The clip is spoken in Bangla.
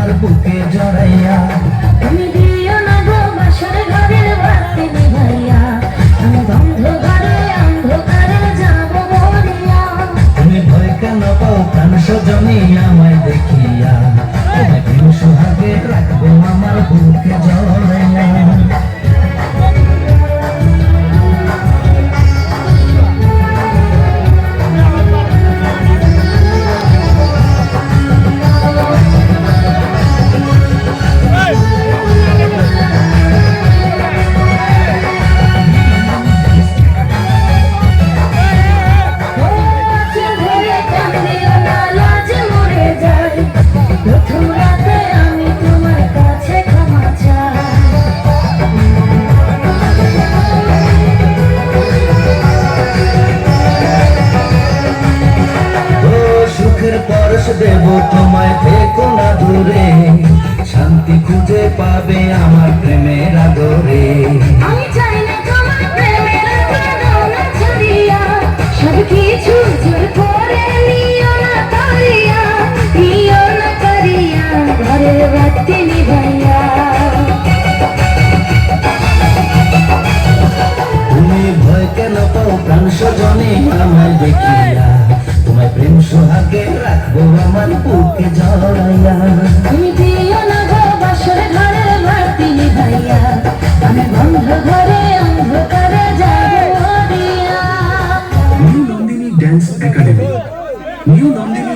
আমার বুকে জড়াইয়া। তুমি দিও না গো বাসর ঘরের বাতি নিভাইয়া, আমি বন্ধ ঘরে অন্ধকারে যাব মরিয়া। তুমি ভয় কেন পাও প্রাণ সজনী আমায় দেখিয়া, তোমায় প্রেম সোহাগে রাখবো আমার বুকে জড়াইয়া। পরশ দেব তোমায়, থেকো না দূরে, শান্তি খুঁজে পাবে আমার প্রেমের আদরে। আমি চাই না তোমার প্রেমের বাঁধনা ছাড়িয়া, সব কিছু জোর করে নিও না করিয়া, নিও না করিয়া ঘরের বাতি নিভাইয়া। তুমি ভয় কেন পাও প্রাণ সজনী আমায় দেখিয়া, তোমায় প্রেম সোহাগে রাখবো আমার বুকে জড়াইয়া। তুমি দিও না গো বাসর ঘরের বাতি নিভাইয়া, আমি বন্ধ ঘরে অন্ধকারে যাব মরিয়া। New Nandini dance academy, new Nandini